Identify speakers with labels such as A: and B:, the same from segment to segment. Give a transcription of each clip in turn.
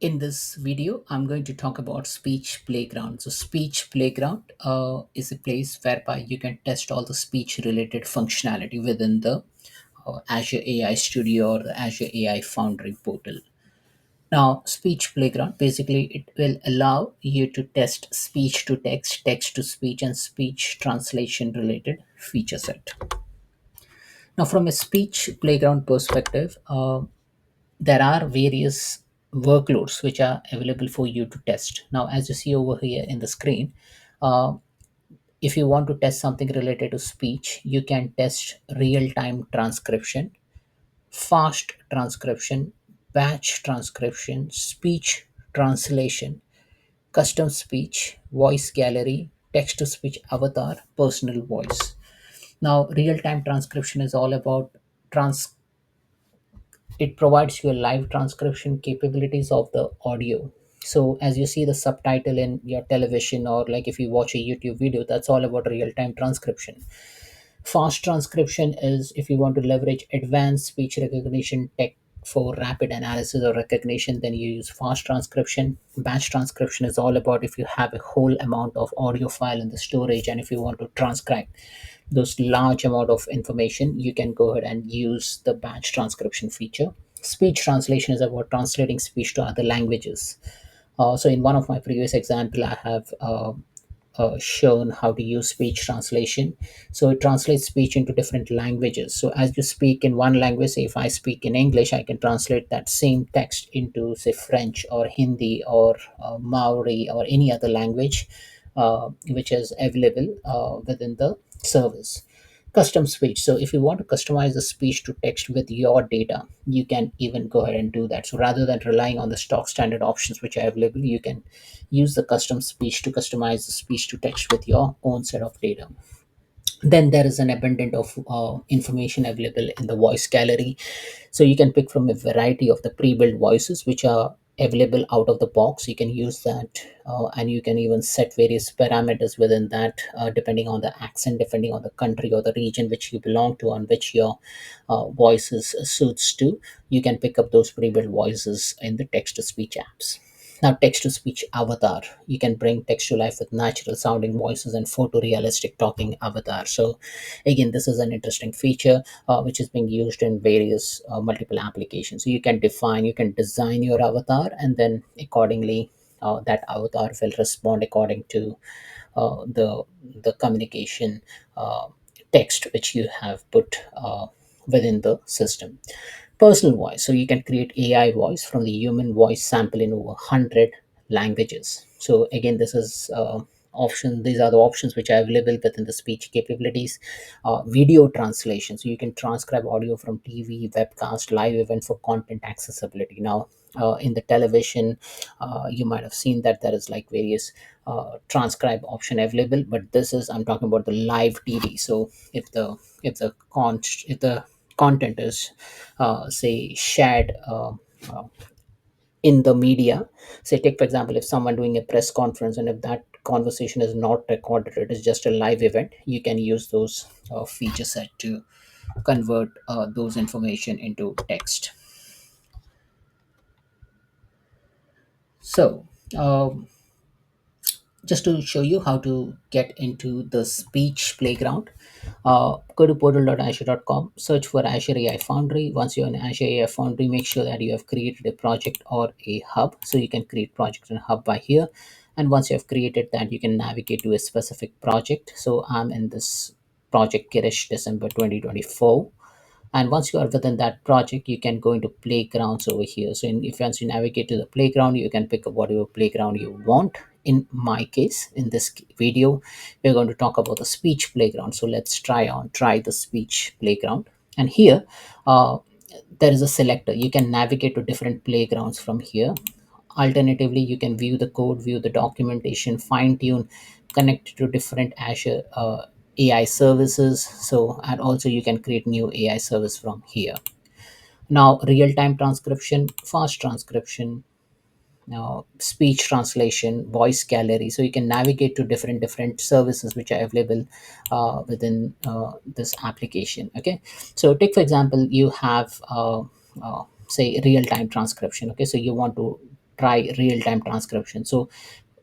A: In this video, I'm going to talk about Speech Playground. So, Speech Playground is a place whereby you can test all the speech related functionality within the Azure AI Studio or the Azure AI Foundry portal. Now, Speech Playground basically it will allow you to test speech to text, text to speech, and speech translation related feature set. Now, from a Speech Playground perspective, there are various workloads which are available for you to test. Now, as you see over here in the screen, uh, if you want to test something related to speech, you can test real time transcription, fast transcription, batch transcription, speech translation, custom speech, voice gallery, text to speech avatar, personal voice. Now, real time transcription is all about trans it provides you a live transcription capabilities of the audio. So as you see the subtitle in your television, or like if you watch a YouTube video, that's all about real time transcription. Fast transcription is if you want to leverage advanced speech recognition tech for rapid analysis or recognition, then you use fast transcription. Batch transcription is all about if you have a whole amount of audio file in the storage and if you want to transcribe those large amount of information, you can go ahead and use the batch transcription feature. Speech translation is about translating speech to other languages. So in one of my previous example, I have shown how to use speech translation. So it translates speech into different languages. So as you speak in one language, say if I speak in English, I can translate that same text into say French or Hindi or Maori or any other language which is available within the service. Custom speech. So if you want to customize the speech to text with your data, you can even go ahead and do that. So rather than relying on the stock standard options which are available, you can use the custom speech to customize the speech to text with your own set of data. Then there is an abundant of information available in the voice gallery. So you can pick from a variety of the pre-built voices which are available out of the box. You can use that, and you can even set various parameters within that, depending on the accent, depending on the country or the region which you belong to, on which your voices suits to. You can pick up those pre-built voices in the text to speech apps. Now, text to speech avatar. You can bring text to life with natural sounding voices and photorealistic talking avatar. So, again, this is an interesting feature which is being used in various multiple applications. So, you can define, you can design your avatar, and then accordingly, that avatar will respond according to the communication uh, text which you have put within the system. Personal voice. So you can create AI voice from the human voice sample in over 100 languages. So again, this is option. These are the options which are available within the speech capabilities. Video translation. So you can transcribe audio from TV, webcast, live event for content accessibility. Now, in the television, you might have seen that there is like various transcribe option available, but this is I'm talking about the live TV. So if the content is say shared in the media, say take for example if someone doing a press conference and if that conversation is not recorded, it is just a live event, you can use those feature set to convert those information into text. So just to show you how to get into the speech playground, go to portal.azure.com, search for Azure AI Foundry. Once you're in Azure AI Foundry, make sure that you have created a project or a hub. So you can create project and hub by here. And once you have created that, you can navigate to a specific project. So I'm in this project Kirish December 2024. And once you are within that project, you can go into playgrounds over here. So if once you navigate to the playground, you can pick up whatever playground you want. In my case, in this video, we're going to talk about the speech playground. So let's try the speech playground. And here there is a selector. You can navigate to different playgrounds from here. Alternatively, you can view the code, view the documentation, fine tune, connect to different Azure AI services. So, and also you can create new AI service from here. Now, real time transcription, fast transcription, speech translation, voice gallery. So you can navigate to different services which are available within this application. Okay, so take for example, you have say real time transcription. Okay, so you want to try real-time transcription. So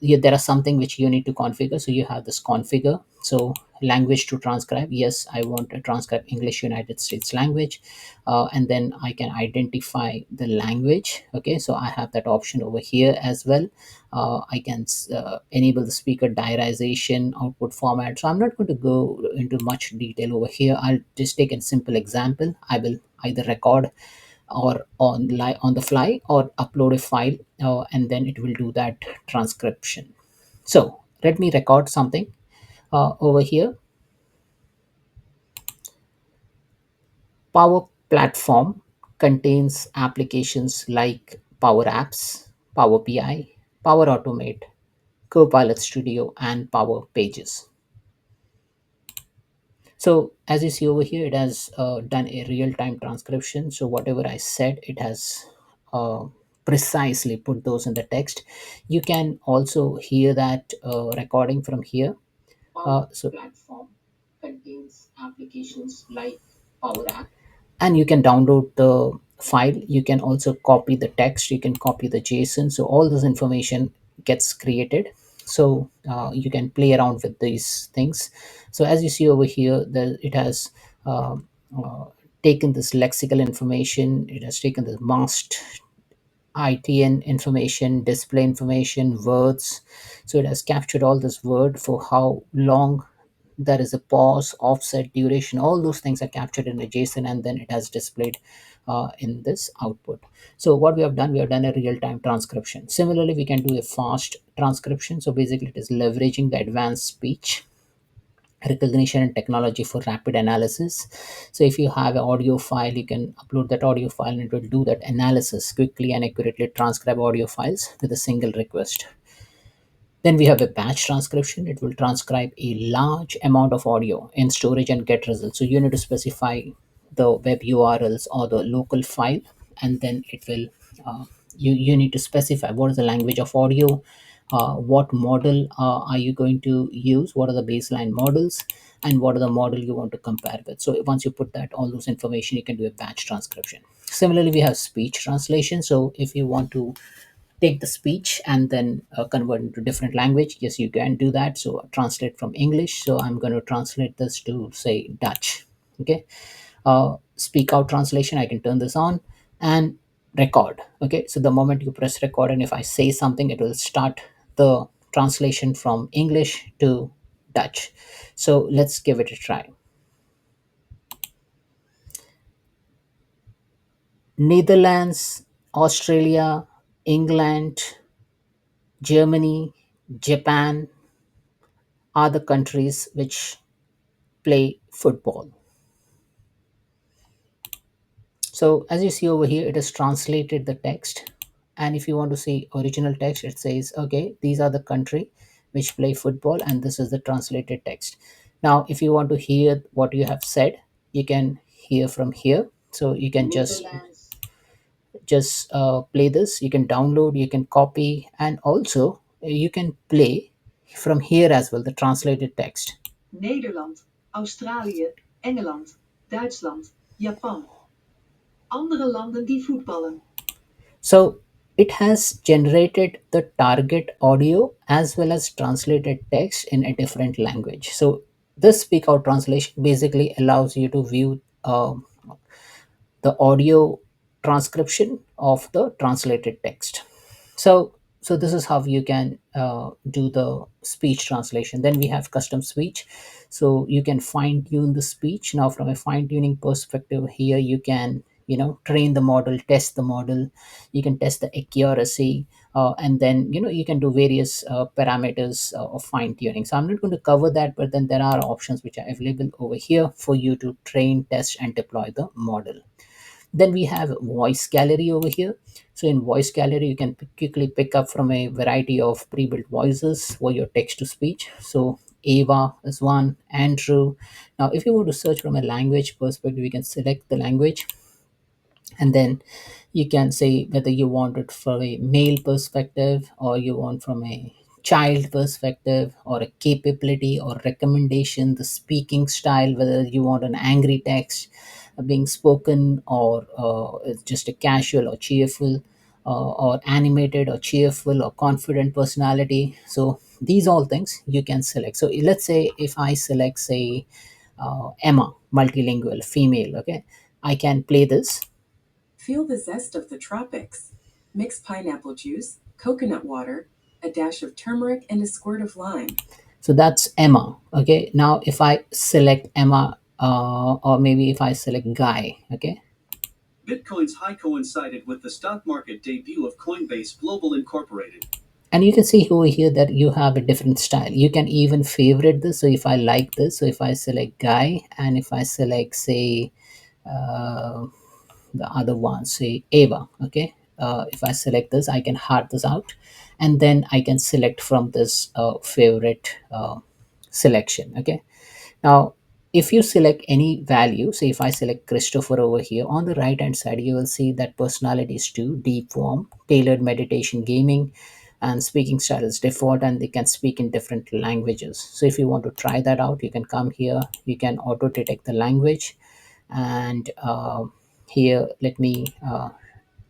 A: there are something which you need to configure. So you have this configure. So language to transcribe, yes, I want to transcribe English United States language. And then I can identify the language. Okay, so I have that option over here as well. I can enable the speaker diarization output format. So I'm not going to go into much detail over here. I'll just take a simple example. I will either record or on the fly, or upload a file, and then it will do that transcription. So let me record something over here. Power Platform contains applications like Power Apps, Power BI, Power Automate, Copilot Studio, and Power Pages. So as you see over here, it has done a real-time transcription. So whatever I said, it has uh, precisely put those in the text. You can also hear that recording from here. So platform contains applications like Power App, and you can download the file. You can also copy the text, you can copy the JSON, so all this information gets created. So you can play around with these things. So as you see over here, it has uh, uh, taken this lexical information, it has taken the masked ITN information, display information, words. So it has captured all this word, for how long there is a pause, offset, duration, all those things are captured in a JSON, and then it has displayed in this output. So what we have done, we have done a real-time transcription. Similarly, we can do a fast transcription. So basically it is leveraging the advanced speech recognition and technology for rapid analysis. So if you have an audio file, you can upload that audio file and it will do that analysis quickly and accurately, transcribe audio files with a single request. Then we have a batch transcription. It will transcribe a large amount of audio in storage and get results. So you need to specify the web URLs or the local file, and then it will, you need to specify what is the language of audio, what model are you going to use, what are the baseline models, and what are the model you want to compare with. So once you put that all those information, you can do a batch transcription. Similarly, we have speech translation. So if you want to take the speech and then convert into different language, yes, you can do that. So translate from English, so I'm going to translate this to say Dutch. Okay, speak out translation, I can turn this on, and record. Okay, so the moment you press record, and if I say something, it will start the translation from English to Dutch. So let's give it a try. Netherlands, Australia, England, Germany, Japan are the countries which play football. So as you see over here, it has translated the text. And if you want to see original text, it says, okay, these are the country which play football, and this is the translated text. Now, if you want to hear what you have said, you can hear from here. So you can just play this. You can download, you can copy, and also you can play from here as well the translated text. Nederland, Australië, Engeland, Duitsland, Japan. Andere landen die voetballen. So it has generated the target audio as well as translated text in a different language. So this speak out translation basically allows you to view the audio transcription of the translated text. So this is how you can do the speech translation. Then we have custom speech. So you can fine tune the speech. Now from a fine tuning perspective, here you can, train the model, test the model, you can test the accuracy, and then you can do various parameters of fine tuning. So I'm not going to cover that, but then there are options which are available over here for you to train, test, and deploy the model. Then we have voice gallery over here. So in voice gallery, you can quickly pick up from a variety of pre-built voices for your text to speech. So Ava is one, Andrew. Now if you want to search from a language perspective, you can select the language, and then you can say whether you want it from a male perspective, or you want from a child perspective, or a capability or recommendation, the speaking style, whether you want an angry text being spoken, or it's just a casual or cheerful, or animated or cheerful or confident personality. So these all things you can select. So let's say if I select, say, Emma, multilingual, female, okay, I can play this.
B: Feel the zest of the tropics. Mix pineapple juice, coconut water, a dash of turmeric, and a squirt of lime.
A: So that's Emma. Okay. Now if I select Emma, or maybe if I select Guy, okay. Bitcoin's high coincided with the stock market debut of Coinbase Global Incorporated. And you can see over here that you have a different style. You can even favorite this. So if I like this, so if I select Guy, and if I select, say, uh, the other one, say Ava, okay, if I select this, I can hard this out, and then I can select from this favorite selection, okay. Now if you select any value, say if I select Christopher over here, on the right hand side you will see that personalities too: deep, warm, tailored, meditation, gaming, and speaking style is default, and they can speak in different languages. So if you want to try that out, you can come here, you can auto detect the language, and here let me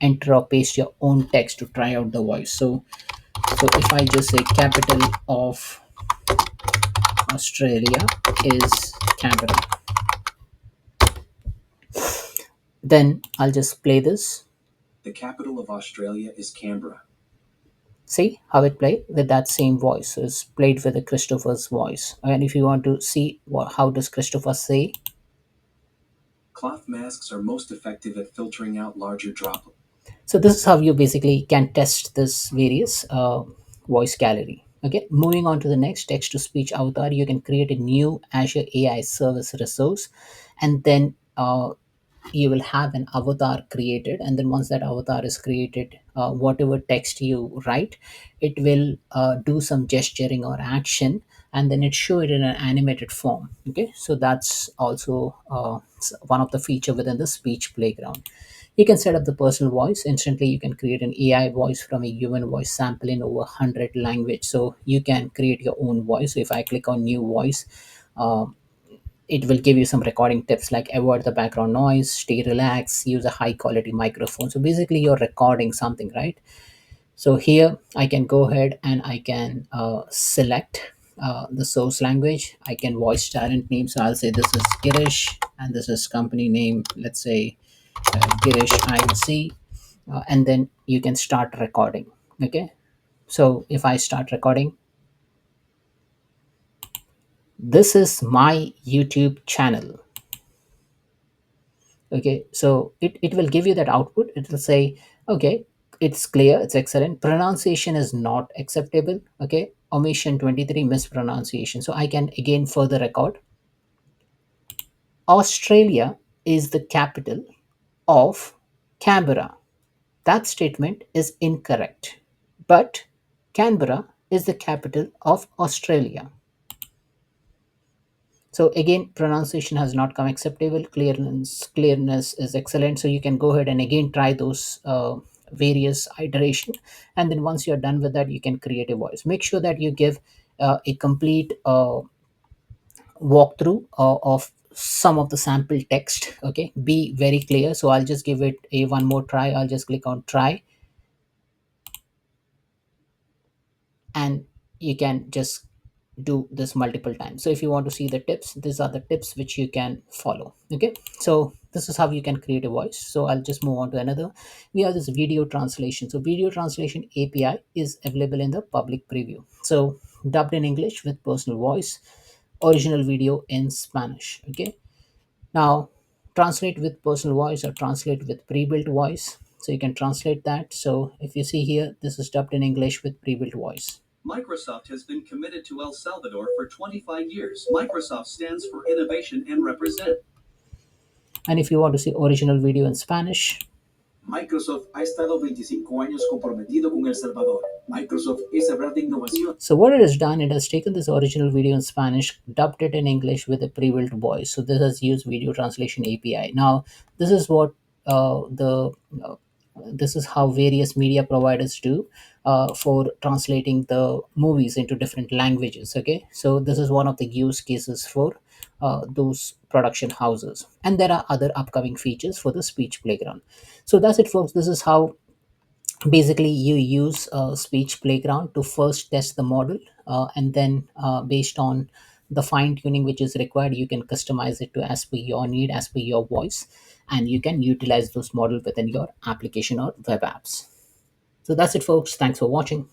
A: enter or paste your own text to try out the voice. So if I just say capital of Australia is Canberra, then I'll just play this. The capital of Australia is Canberra. See how it played with that same voice. So it's played with the Christopher's voice. And if you want to see how does Christopher say, cloth masks are most effective at filtering out larger droplets. So this is how you basically can test this various voice gallery. Okay, moving on to the next, text to speech avatar. You can create a new Azure AI service resource, and then you will have an avatar created, and then once that avatar is created, whatever text you write, it will do some gesturing or action, and then it show it in an animated form. Okay, so that's also one of the feature within the speech playground. You can set up the personal voice instantly. You can create an AI voice from a human voice sample in over 100 language. So you can create your own voice. So if I click on new voice, uh, it will give you some recording tips like avoid the background noise, stay relaxed, use a high quality microphone. So basically you're recording something, right? So here I can go ahead and I can select the source language. I can voice talent name, so I'll say this is Girish, and this is company name, let's say Girish INC, and then you can start recording. Okay, so if I start recording, this is my YouTube channel. Okay, so it will give you that output. It will say, okay, it's clear, it's excellent, pronunciation is not acceptable, okay, omission 23, mispronunciation. So I can again further record. Australia is the capital of Canberra. That statement is incorrect, but Canberra is the capital of Australia. So again, pronunciation has not come acceptable, clearness is excellent. So you can go ahead and again try those various iteration, and then once you're done with that, you can create a voice. Make sure that you give a complete walkthrough of some of the sample text. Okay, be very clear. So I'll just give it a one more try. I'll just click on try, and you can just do this multiple times. So if you want to see the tips, these are the tips which you can follow. Okay, so this is how you can create a voice. So I'll just move on to another. We have this video translation. So video translation API is available in the public preview. So dubbed in English with personal voice, original video in Spanish. Okay, now translate with personal voice or translate with pre-built voice. So you can translate that. So if you see here, this is dubbed in English with pre-built voice. Microsoft has been committed to El Salvador for 25 years. Microsoft stands for innovation and represent. And if you want to see original video in Spanish, Microsoft ha estado 25 años comprometido con El Salvador. Microsoft es hablar de innovación. So what it has done, it has taken this original video in Spanish, dubbed it in English with a pre-built voice. So this has used video translation API. Now this is what the this is how various media providers do for translating the movies into different languages. Okay, so this is one of the use cases for those production houses, and there are other upcoming features for the speech playground. So that's it, folks. This is how Basically, you use speech playground to first test the model, and then based on the fine tuning which is required, you can customize it to as per your need, as per your voice, and you can utilize those model within your application or web apps. So that's it, folks. Thanks for watching.